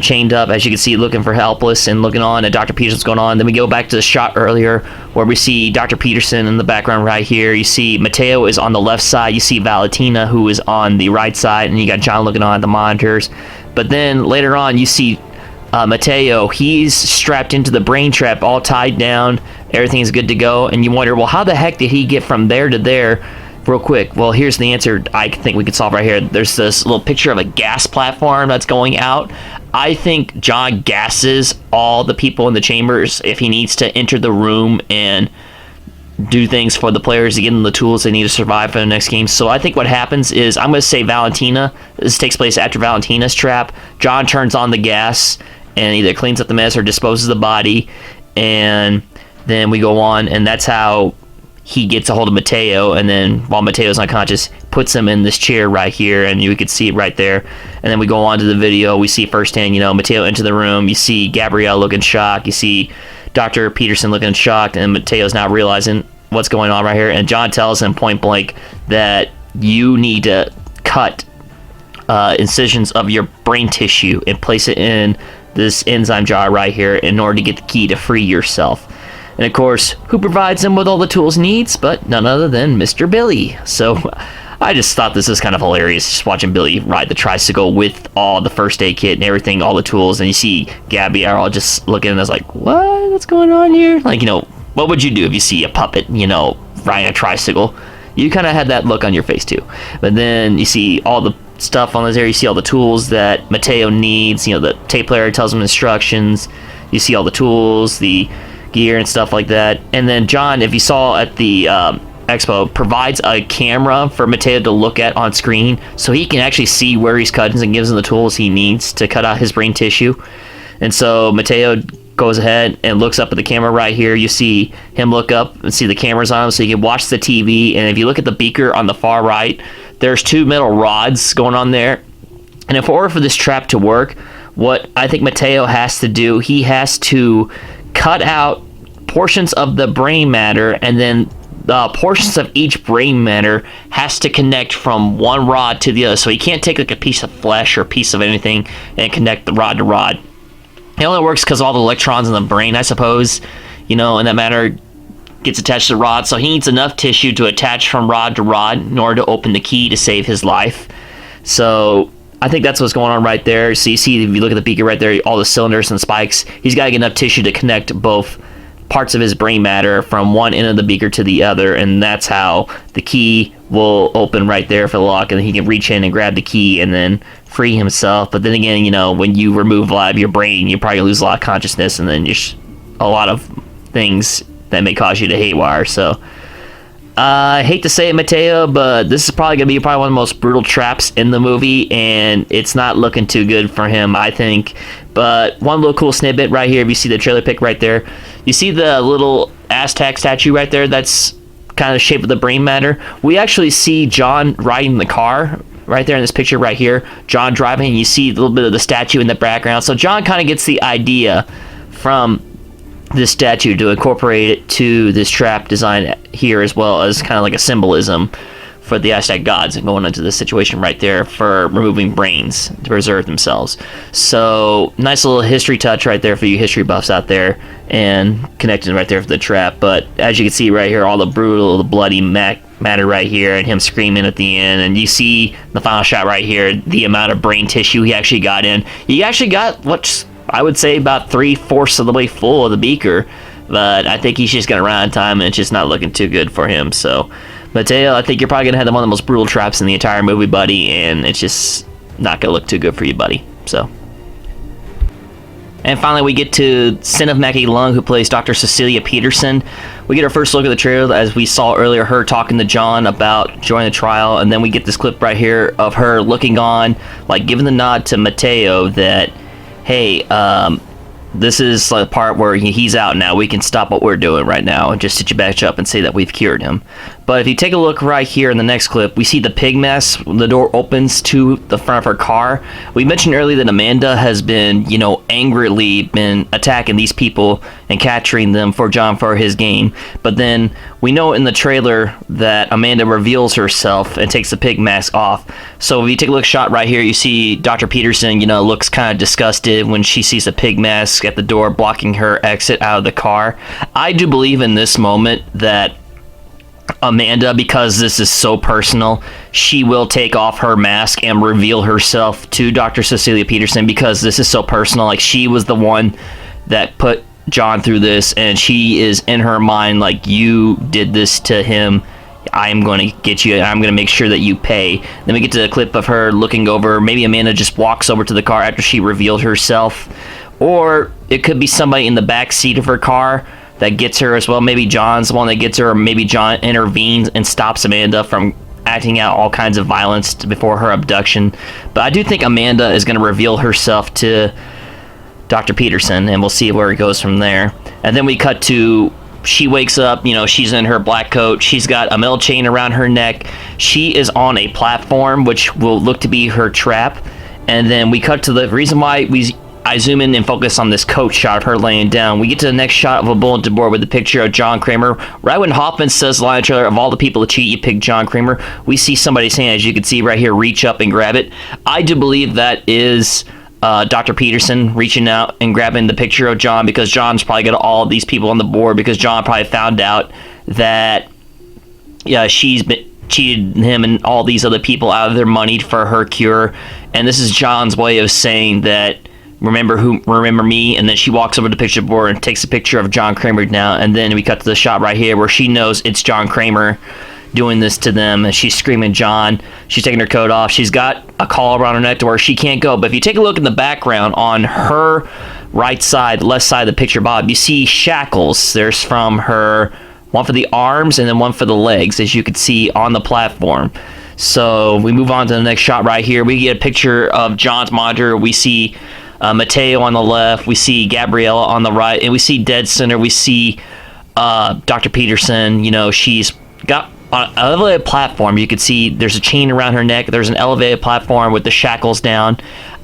chained up, as you can see, looking for helpless and looking on at Dr. Peterson's going on. Then we go back to the shot earlier where we see Dr. Peterson in the background right here. You see Mateo is on the left side. You see Valentina, who is on the right side, and you got John looking on at the monitors. But then later on, you see Mateo, he's strapped into the brain trap, all tied down, everything's good to go, and you wonder, well, how the heck did he get from there to there real quick? Well, here's the answer I think we could solve right here. There's this little picture of a gas platform that's going out. I think John gasses all the people in the chambers if he needs to enter the room and do things for the players to get them the tools they need to survive for the next game. So I think what happens is, I'm going to say Valentina, this takes place after Valentina's trap. John turns on the gas and either cleans up the mess or disposes the body, and then we go on, and that's how he gets a hold of Mateo, and then while Mateo's unconscious, puts him in this chair right here, and you could see it right there. And then we go on to the video, we see firsthand, Mateo into the room, you see Gabrielle looking shocked, you see Dr. Peterson looking shocked, and Mateo's not realizing what's going on right here, and John tells him point blank that you need to cut incisions of your brain tissue and place it in this enzyme jar right here in order to get the key to free yourself. And of course, who provides him with all the tools he needs but none other than Mr. Billy. So I just thought this was kind of hilarious, just watching Billy ride the tricycle with all the first aid kit and everything, all the tools, and you see Gabby are all just looking at us like, what's going on here? Like, what would you do if you see a puppet, riding a tricycle? You kind of had that look on your face too. But then you see all the stuff on this area. You see all the tools that Mateo needs. The tape player tells him instructions. You see all the tools, the gear and stuff like that. And then John, if you saw at the expo, provides a camera for Mateo to look at on screen, so he can actually see where he's cutting and gives him the tools he needs to cut out his brain tissue. And so Mateo goes ahead and looks up at the camera right here. You see him look up and see the cameras on him, so you can watch the TV. And if you look at the beaker on the far right, there's two metal rods going on there, And in order for this trap to work, what I think Mateo has to do, he has to cut out portions of the brain matter, and then portions of each brain matter has to connect from one rod to the other. So he can't take like a piece of flesh or a piece of anything and connect the rod to rod. It only works because all the electrons in the brain, I suppose, and that matter gets attached to the rod. So he needs enough tissue to attach from rod to rod in order to open the key to save his life. So I think that's what's going on right there. So you see, if you look at the beaker right there, all the cylinders and spikes, he's got to get enough tissue to connect both parts of his brain matter from one end of the beaker to the other, and that's how the key will open right there for the lock, and he can reach in and grab the key and then free himself. But then again, when you remove a lot of your brain, you probably lose a lot of consciousness, and then just a lot of things that may cause you to haywire. So I hate to say it, Mateo, but this is probably going to be one of the most brutal traps in the movie, and it's not looking too good for him, I think. But one little cool snippet right here, if you see the trailer pic right there, you see the little Aztec statue right there that's kind of the shape of the brain matter. We actually see John riding the car right there in this picture right here. John driving, and you see a little bit of the statue in the background. So John kind of gets the idea from this statue to incorporate it to this trap design here, as well as kind of like a symbolism for the Aztec gods and going into this situation right there for removing brains to preserve themselves. So nice little history touch right there for you history buffs out there, and connecting right there for the trap. But as you can see right here, all the brutal, the bloody matter right here, and him screaming at the end, and you see the final shot right here, the amount of brain tissue he actually got in. He actually got what's, I would say, about 3/4 of the way full of the beaker, but I think he's just gonna run out of time, and it's just not looking too good for him. So Mateo, I think you're probably gonna have one of the most brutal traps in the entire movie, buddy, and it's just not gonna look too good for you, buddy. So, and finally we get to Synnøve Macody Lund, who plays Dr. Cecilia Peterson. We get our first look at the trailer, as we saw earlier, her talking to John about joining the trial, and then we get this clip right here of her looking on, like giving the nod to Mateo that, hey, this is like the part where he's out now. We can stop what we're doing right now and just sit you back up and say that we've cured him. But if you take a look right here in the next clip, we see the pig mess. The door opens to the front of her car. We mentioned earlier that Amanda has been, angrily been attacking these people and capturing them for John for his game. But then we know in the trailer that Amanda reveals herself and takes the pig mask off. So if you take a look shot right here, you see Dr. Peterson, looks kind of disgusted when she sees the pig mask at the door blocking her exit out of the car. I do believe in this moment that Amanda, because this is so personal, she will take off her mask and reveal herself to Dr. Cecilia Peterson, because this is so personal. Like, she was the one that put John through this, and she is in her mind like, you did this to him, I'm going to get you, and I'm going to make sure that you pay. Then we get to a clip of her looking over. Maybe Amanda just walks over to the car after she revealed herself, or it could be somebody in the back seat of her car that gets her as well. Maybe John's the one that gets her, or maybe John intervenes and stops Amanda from acting out all kinds of violence before her abduction. But I do think Amanda is going to reveal herself to Dr. Peterson, and we'll see where it goes from there. And then we cut to, she wakes up, she's in her black coat, she's got a metal chain around her neck, she is on a platform which will look to be her trap. And then we cut to the reason why I zoom in and focus on this coat shot of her laying down. We get to the next shot of a bulletin board with a picture of John Kramer. Right when Hoffman says the line in the trailer, of all the people to cheat, you pick John Kramer, we see somebody's hand, as you can see right here, reach up and grab it. I do believe that is Dr. Peterson reaching out and grabbing the picture of John, because John's probably got all of these people on the board, because John probably found out that she's been cheated him and all these other people out of their money for her cure. And this is John's way of saying that, remember me. And then she walks over to the picture board and takes a picture of John Kramer now. And then we cut to the shot right here where she knows it's John Kramer doing this to them, and she's screaming John. She's taking her coat off. She's got a collar around her neck to where she can't go. But if you take a look in the background on her right side, left side of the picture, Bob, you see shackles. There's from her, one for the arms and then one for the legs, as you can see on the platform. So we move on to the next shot right here. We get a picture of John's monitor. We see Mateo on the left, we see Gabriella on the right, and we see dead center. We see Dr. Peterson. She's got on an elevated platform. You could see there's a chain around her neck. There's an elevated platform with the shackles down.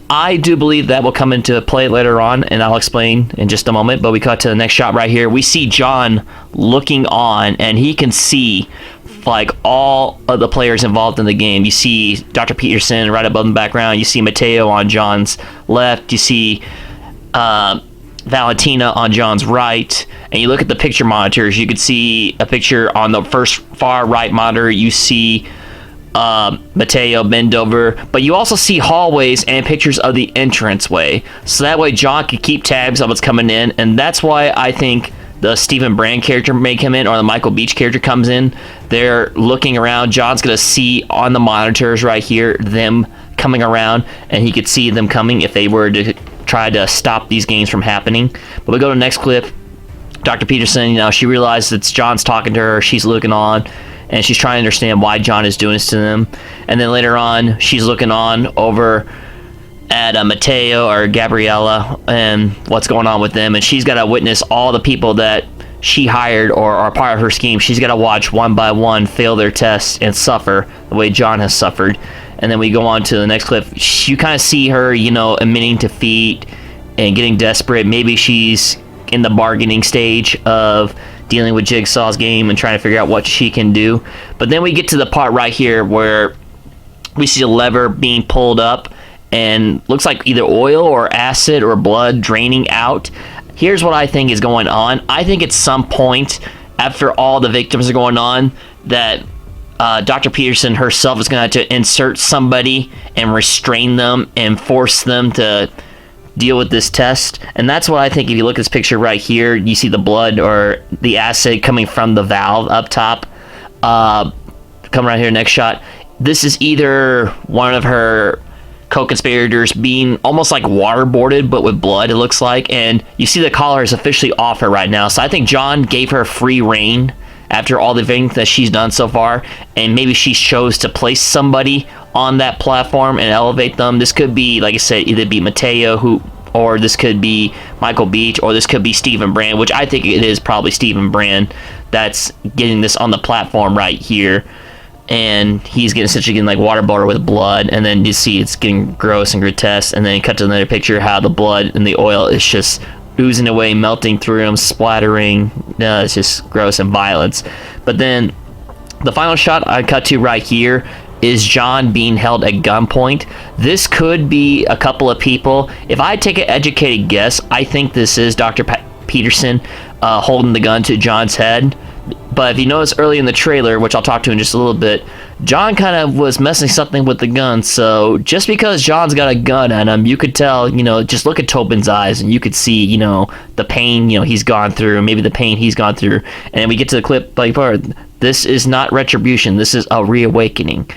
I do believe that will come into play later on, and I'll explain in just a moment. But we cut to the next shot right here. We see John looking on, and he can see like all of the players involved in the game. You see Dr. Peterson right above in the background. You see Mateo on John's left. You see Valentina on John's right. And you look at the picture monitors. You could see a picture on the first far right monitor. You see Mateo bend over, but you also see hallways and pictures of the entranceway, so that way John can keep tabs on what's coming in. And that's why I think the Stephen Brand character may come in, or the Michael Beach character comes in. They're looking around. John's gonna see on the monitors right here them coming around, and he could see them coming if they were to try to stop these games from happening. But we go to the next clip. Dr. Peterson, she realizes it's John's talking to her. She's looking on, and she's trying to understand why John is doing this to them. And then later on, she's looking on over at Mateo or Gabriella and what's going on with them. And she's got to witness all the people that she hired or are part of her scheme. She's got to watch one by one fail their tests and suffer the way John has suffered. And then we go on to the next clip. You kind of see her, admitting defeat and getting desperate. Maybe she's in the bargaining stage of dealing with Jigsaw's game and trying to figure out what she can do. But then we get to the part right here where we see a lever being pulled up and looks like either oil or acid or blood draining out. Here's what I think is going on. I think at some point after all the victims are going on that Dr. Peterson herself is going to have to insert somebody and restrain them and force them to deal with this test. And that's what I think. If you look at this picture right here, you see the blood or the acid coming from the valve up top. Come right here, next shot. This is either one of her co-conspirators being almost like waterboarded, but with blood, it looks like. And you see the collar is officially off her right now. So I think John gave her free reign after all the things that she's done so far, and maybe she chose to place somebody on that platform and elevate them. This could be, like I said, either be Mateo, or this could be Michael Beach, or this could be Stephen Brand, which I think it is probably Stephen Brand that's getting this on the platform right here. And he's essentially getting like water bottle with blood, and then you see it's getting gross and grotesque, and then you cut to another picture how the blood and the oil is just oozing away, melting through them, splattering. It's just gross and violence. But then the final shot I cut to right here is John being held at gunpoint. This could be a couple of people. If I take an educated guess, I think this is Dr. Peterson holding the gun to John's head. But if you notice early in the trailer, which I'll talk to in just a little bit, John kind of was messing something with the gun. So just because John's got a gun at him, you could tell, just look at Tobin's eyes and you could see, the pain, he's gone through, maybe the pain he's gone through. And then we get to the clip, like, this is not retribution. This is a reawakening.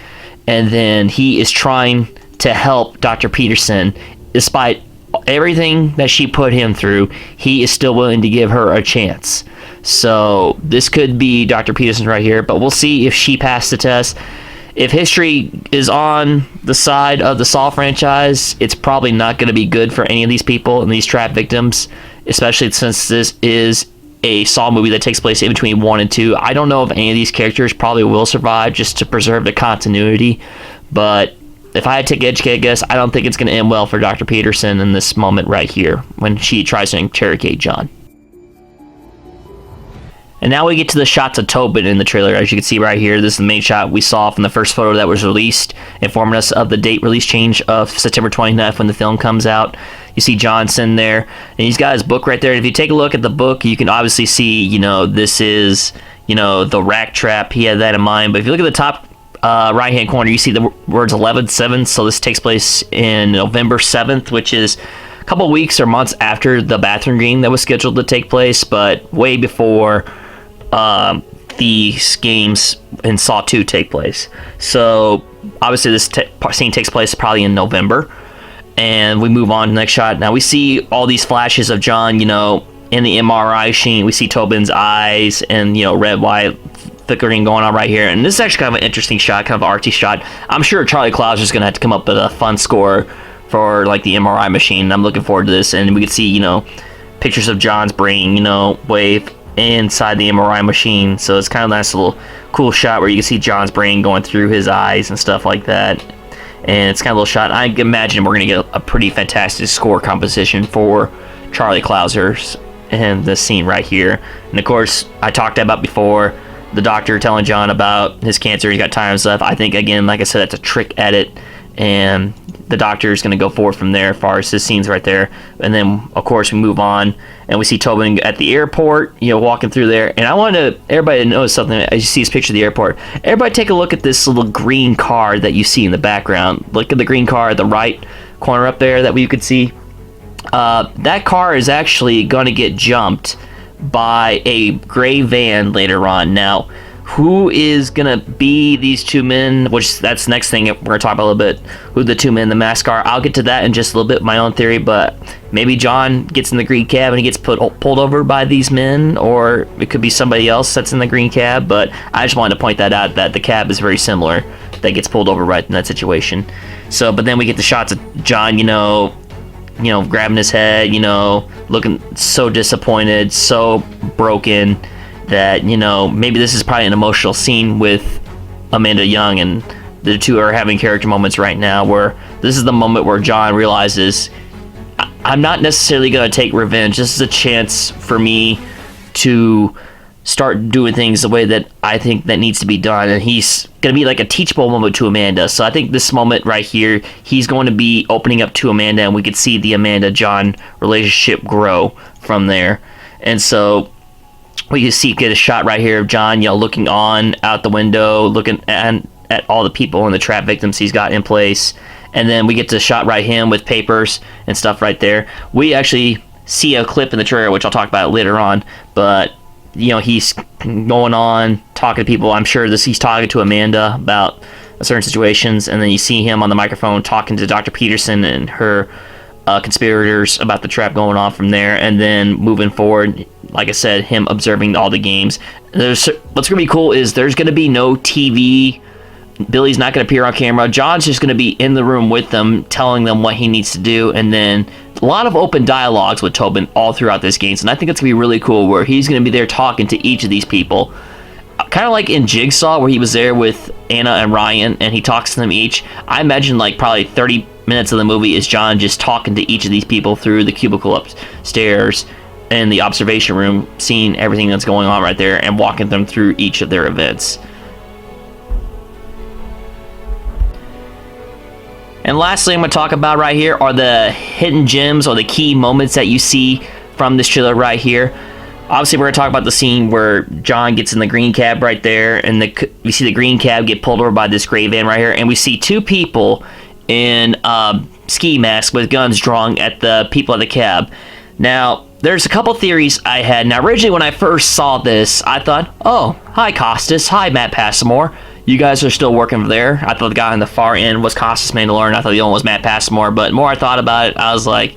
And then he is trying to help Dr. Peterson. Despite everything that she put him through, he is still willing to give her a chance. So this could be Dr. Peterson right here, but we'll see if she passed the test. If history is on the side of the Saw franchise, it's probably not going to be good for any of these people and these trap victims, especially since this is a Saw movie that takes place in between 1 and 2. I don't know if any of these characters probably will survive just to preserve the continuity, but if I had to take an educated guess, I don't think it's going to end well for Dr. Peterson in this moment right here when she tries to interrogate John. And now we get to the shots of Tobin in the trailer. As you can see right here, this is the main shot we saw from the first photo that was released, informing us of the date release change of September 29th when the film comes out. You see Johnson there, and he's got his book right there. And if you take a look at the book, you can obviously see, this is, the rack trap. He had that in mind. But if you look at the top right-hand corner, you see the words 11/7. So this takes place in November 7th, which is a couple weeks or months after the bathroom game that was scheduled to take place, but way before these games in Saw 2 take place. So obviously this scene takes place probably in November, and we move on to the next shot. Now we see all these flashes of John, in the MRI machine. We see Tobin's eyes and, red, white flickering going on right here. And this is actually kind of an interesting shot, kind of an artsy shot. I'm sure Charlie Clouds is going to have to come up with a fun score for like the MRI machine. I'm looking forward to this. And we can see, pictures of John's brain, wave inside the MRI machine. So it's kind of a nice little cool shot where you can see John's brain going through his eyes and stuff like that. And it's kind of a little shot. I imagine we're going to get a pretty fantastic score composition for Charlie Clouser's in this scene right here. And of course, I talked about before, the doctor telling John about his cancer, he's got time and stuff. I think, again, like I said, that's a trick edit, and the doctor is going to go forward from there as far as his scenes right there. And then, of course, we move on, and we see Tobin at the airport, walking through there. And I want everybody to notice something as you see this picture of the airport. Everybody take a look at this little green car that you see in the background. Look at the green car at the right corner up there that we could see. That car is actually going to get jumped by a gray van later on. Now, who is going to be these two men, which that's the next thing we're going to talk about a little bit, who the two men in the mask are. I'll get to that in just a little bit, my own theory, but maybe John gets in the green cab and he gets pulled over by these men, or it could be somebody else that's in the green cab, but I just wanted to point that out, that the cab is very similar, that gets pulled over right in that situation. So, but then we get the shots of John, grabbing his head, looking so disappointed, so broken, that, maybe this is probably an emotional scene with Amanda Young, and the two are having character moments right now where this is the moment where John realizes, I'm not necessarily going to take revenge. This is a chance for me to start doing things the way that I think that needs to be done, and he's going to be like a teachable moment to Amanda. So I think this moment right here, he's going to be opening up to Amanda, and we could see the Amanda-John relationship grow from there. And so we can get a shot right here of John, looking on out the window, looking at all the people and the trap victims he's got in place. And then we get to shot right him with papers and stuff right there. We actually see a clip in the trailer, which I'll talk about later on, but he's going on talking to people. I'm sure he's talking to Amanda about certain situations, and then you see him on the microphone talking to Dr. Peterson and her conspirators about the trap going on from there. And then moving forward, like I said, him observing all the games. What's going to be cool is there's going to be no TV. Billy's not going to appear on camera. John's just going to be in the room with them, telling them what he needs to do, and then a lot of open dialogues with Tobin all throughout this game. And I think it's going to be really cool where he's going to be there talking to each of these people. Kind of like in Jigsaw, where he was there with Anna and Ryan, and he talks to them each. I imagine probably 30 minutes of the movie is John just talking to each of these people through the cubicle upstairs in the observation room, seeing everything that's going on right there and walking them through each of their events. And lastly, I'm going to talk about right here are the hidden gems or the key moments that you see from this trailer right here. Obviously, we're going to talk about the scene where John gets in the green cab right there, and we see the green cab get pulled over by this gray van right here, and we see two people in ski masks with guns drawn at the people of the cab. Now, there's a couple theories I had. Now, originally when I first saw this, I thought, oh, hi Costas, hi Matt Passamore. You guys are still working there. I thought the guy on the far end was Costas Mandaylor, and I thought the other one was Matt Passamore. But the more I thought about it, I was like,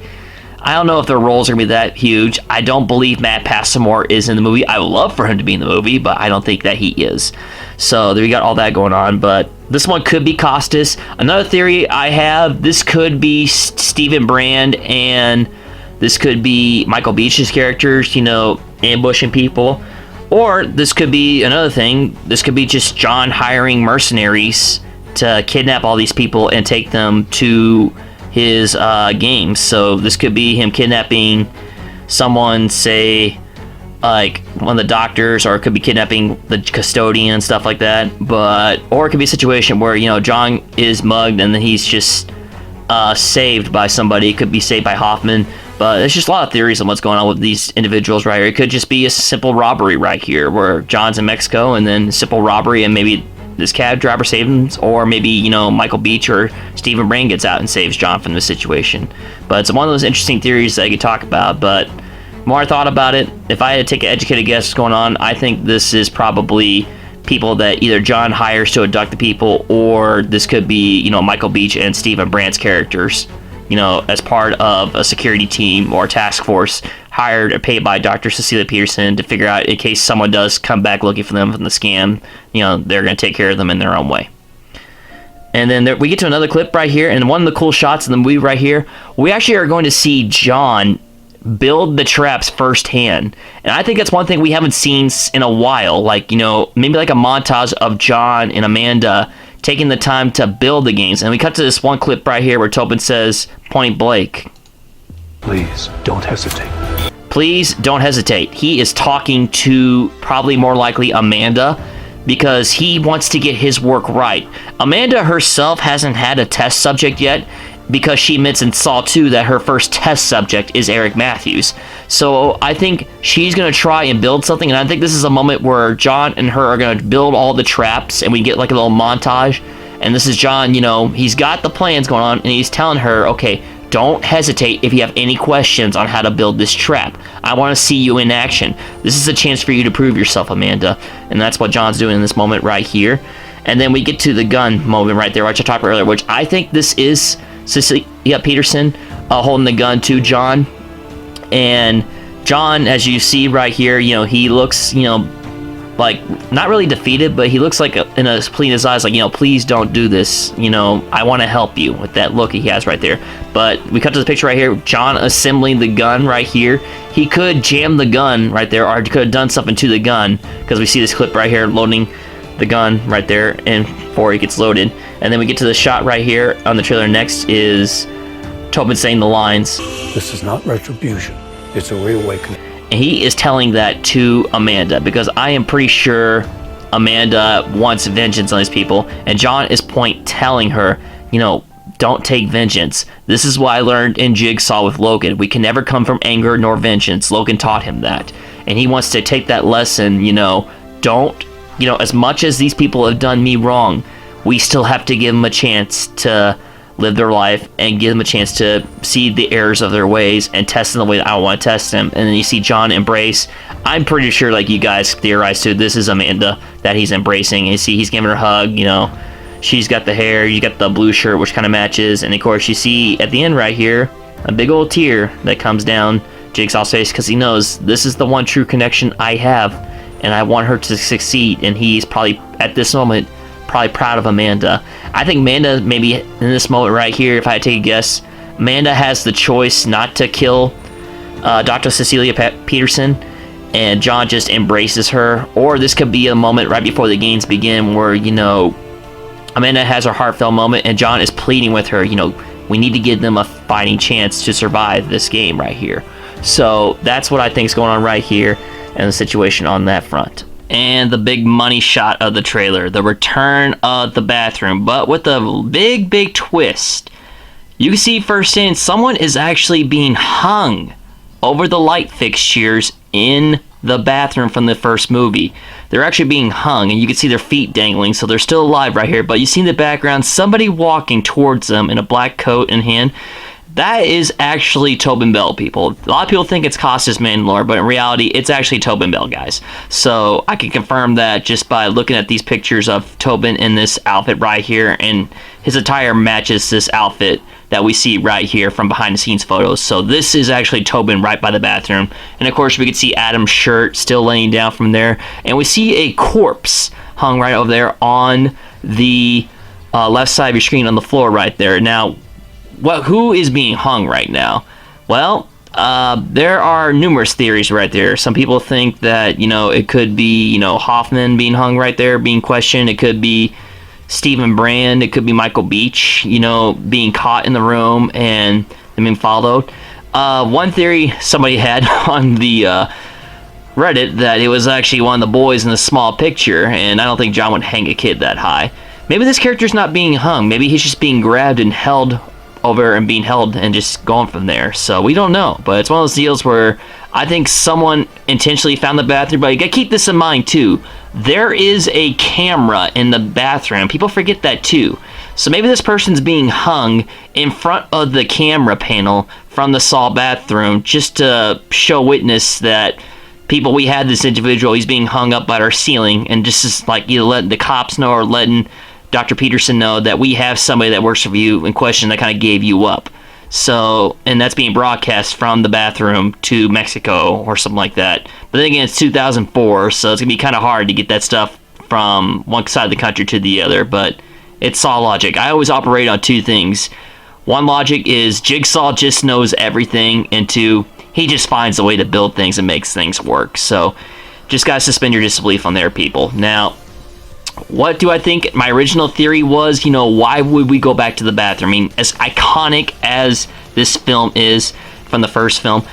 I don't know if their roles are going to be that huge. I don't believe Matt Passamore is in the movie. I would love for him to be in the movie, but I don't think that he is. So there we got all that going on. But this one could be Costas. Another theory I have, this could be Stephen Brand, and this could be Michael Beach's characters, ambushing people. Or this could be another thing. This could be just John hiring mercenaries to kidnap all these people and take them to his games. So this could be him kidnapping someone, say, like one of the doctors, or it could be kidnapping the custodian and stuff like that. Or it could be a situation where, John is mugged and then he's just saved by somebody. It could be saved by Hoffman. But there's just a lot of theories on what's going on with these individuals right here. It could just be a simple robbery right here, where John's in Mexico, and then simple robbery, and maybe this cab driver saves him, or maybe, Michael Beach or Stephen Brand gets out and saves John from this situation. But it's one of those interesting theories that I could talk about. But the more I thought about it, if I had to take an educated guess what's going on, I think this is probably people that either John hires to abduct the people, or this could be, Michael Beach and Stephen Brand's characters, as part of a security team or task force hired or paid by Dr. Cecilia Peterson to figure out, in case someone does come back looking for them from the scam, they're going to take care of them in their own way. And then we get to another clip right here, and one of the cool shots in the movie right here, we actually are going to see John build the traps firsthand. And I think that's one thing we haven't seen in a while. Like, you know, maybe like a montage of John and Amanda taking the time to build the games. And we cut to this one clip right here where Tobin says, point blank, Please, don't hesitate. please don't hesitate. He is talking to probably more likely Amanda because he wants to get his work right. Amanda herself hasn't had a test subject yet because she admits in Saw 2 that her first test subject is Eric Matthews. So I think she's going to try and build something, and I think this is a moment where John and her are going to build all the traps, and we get like a little montage. And this is John, you know, he's got the plans going on, and he's telling her, okay, don't hesitate if you have any questions on how to build this trap. I want to see you in action. This is a chance for you to prove yourself, Amanda. And that's what John's doing in this moment right here. And then we get to the gun moment right there, which I talked about earlier, which I think this is Cecilia Peterson holding the gun to John. And John, as you see right here, you know, he looks, you know, like not really defeated, but he looks like in a plea in his eyes, like, you know, please don't do this. You know, I want to help you, with that look he has right there. But we cut to the picture right here, John assembling the gun right here. He could jam the gun right there, or he could have done something to the gun, because we see this clip right here loading the gun right there and before it gets loaded. And then we get to the shot right here on the trailer next is Tobin saying the lines, This is not retribution. It's a reawakening. and he is telling that to Amanda, because I am pretty sure Amanda wants vengeance on these people, and John is telling her, you know, don't take vengeance. This is what I learned in Jigsaw with Logan. We can never come from anger nor vengeance. Logan taught him that, and he wants to take that lesson. You know, don't, you know, as much as these people have done me wrong, we still have to give them a chance to live their life and give them a chance to see the errors of their ways and test them the way that I want to test them. And then you see John embrace. I'm pretty sure, like you guys theorized too, this is Amanda that he's embracing. And you see he's giving her a hug, you know. She's got the hair, you got the blue shirt, which kind of matches. And of course you see at the end right here, a big old tear that comes down Jigsaw's face, because he knows this is the one true connection I have, and I want her to succeed. And he's probably, at this moment, probably proud of Amanda. I think Amanda, maybe in this moment right here, if I had to take a guess, Amanda has the choice not to kill Dr. Cecilia Peterson, and John just embraces her. Or this could be a moment right before the games begin where, you know, Amanda has her heartfelt moment and John is pleading with her, you know, we need to give them a fighting chance to survive this game right here. So that's what I think is going on right here and the situation on that front. And the big money shot of the trailer, the return of the bathroom, but with a big twist. You can see firsthand someone is actually being hung over the light fixtures in the bathroom from the first movie. They're actually being hung, and you can see their feet dangling, so they're still alive right here. But you see in the background somebody walking towards them in a black coat in hand. That is actually Tobin Bell, people. A lot of people think it's Costas Mandaylor, but in reality, it's actually Tobin Bell, guys. So I can confirm that just by looking at these pictures of Tobin in this outfit right here, and his attire matches this outfit that we see right here from behind the scenes photos. So this is actually Tobin right by the bathroom. And of course, we can see Adam's shirt still laying down from there. And we see a corpse hung right over there on the left side of your screen on the floor right there. Now, who is being hung right now? Well, there are numerous theories right there. Some people think that, you know, it could be, you know, Hoffman being hung right there, being questioned. It could be Stephen Brand. It could be Michael Beach, you know, being caught in the room and them being followed. One theory somebody had on the Reddit that it was actually one of the boys in the small picture, and I don't think John would hang a kid that high. Maybe this character's not being hung. Maybe he's just being grabbed and held over and being held and just going from there. So we don't know, but it's one of those deals where I think someone intentionally found the bathroom. But you gotta keep this in mind too, there is a camera in the bathroom. People forget that too. So maybe this person's being hung in front of the camera panel from the Saw bathroom just to show witness that people, we had this individual, he's being hung up by our ceiling, and just is like either letting the cops know or letting Dr. Peterson know that we have somebody that works for you in question that kind of gave you up. So, and that's being broadcast from the bathroom to Mexico or something like that. But then again, it's 2004, so it's going to be kind of hard to get that stuff from one side of the country to the other. But it's Saw logic. I always operate on two things. One logic is Jigsaw just knows everything, and two, he just finds a way to build things and makes things work. So just gotta suspend your disbelief on there, people. Now, what do I think my original theory was? Why would we go back to the bathroom? I mean, as iconic as this film is from the first film,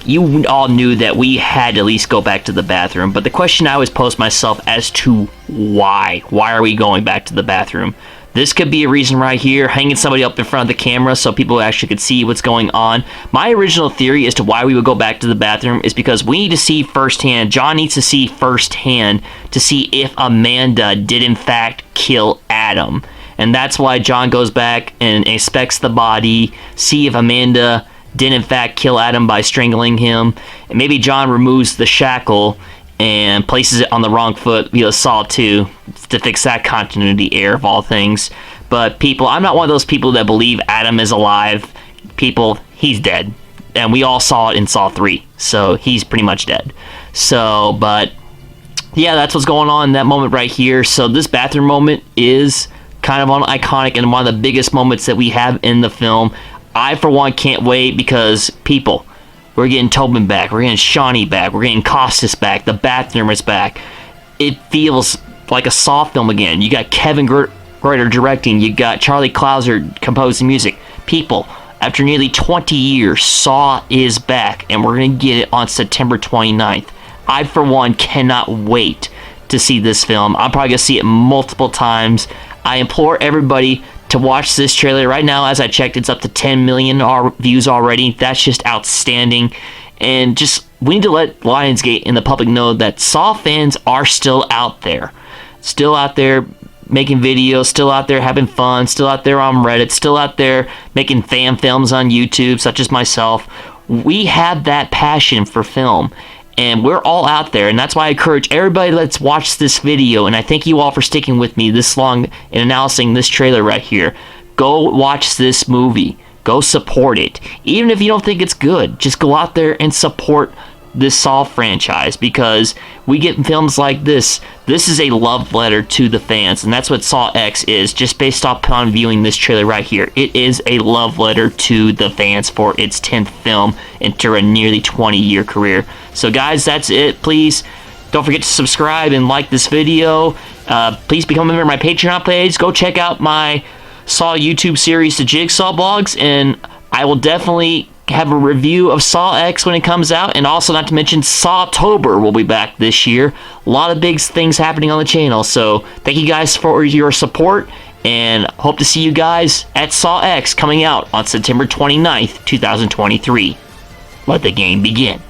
you all knew that we had to at least go back to the bathroom. But the question I always posed myself as to why. Why are we going back to the bathroom? This could be a reason right here, hanging somebody up in front of the camera so people actually could see what's going on. My original theory as to why we would go back to the bathroom is because we need to see firsthand, John needs to see firsthand to see if Amanda did in fact kill Adam. And that's why John goes back and inspects the body, see if Amanda did in fact kill Adam by strangling him. And maybe John removes the shackle and places it on the wrong foot via Saw 2 to fix that continuity error of all things. But people, I'm not one of those people that believe Adam is alive. People, he's dead. And we all saw it in Saw 3. So he's pretty much dead. So, but yeah, that's what's going on in that moment right here. So this bathroom moment is kind of iconic and one of the biggest moments that we have in the film. I, for one, can't wait because people, we're getting Tobin back. We're getting Shawnee back. We're getting Costas back. The bathroom is back. It feels like a Saw film again. You got Kevin Greuter directing. You got Charlie Clouser composing music. People, after nearly 20 years, Saw is back, and we're going to get it on September 29th. I, for one, cannot wait to see this film. I'm probably going to see it multiple times. I implore everybody to watch this trailer. Right now, as I checked, it's up to 10 million views already. That's just outstanding. And just, we need to let Lionsgate and the public know that Saw fans are still out there. Still out there making videos, still out there having fun, still out there on Reddit, still out there making fan films on YouTube, such as myself. We have that passion for film. And we're all out there, and that's why I encourage everybody, let's watch this video. And I thank you all for sticking with me this long in announcing this trailer right here. Go watch this movie. Go support it. Even if you don't think it's good, just go out there and support this Saw franchise, because we get films like this. This is a love letter to the fans, and that's what Saw X is, just based upon viewing this trailer right here. It is a love letter to the fans for its 10th film into a nearly 20-year career. So guys, that's it. Please don't forget to subscribe and like this video. Please become a member of my Patreon page. Go check out my Saw YouTube series, the Jigsaw blogs, and I will definitely have a review of Saw X when it comes out, and also not to mention Sawtober will be back this year. A lot of big things happening on the channel, so thank you guys for your support, and hope to see you guys at Saw X coming out on September 29th, 2023. Let the game begin.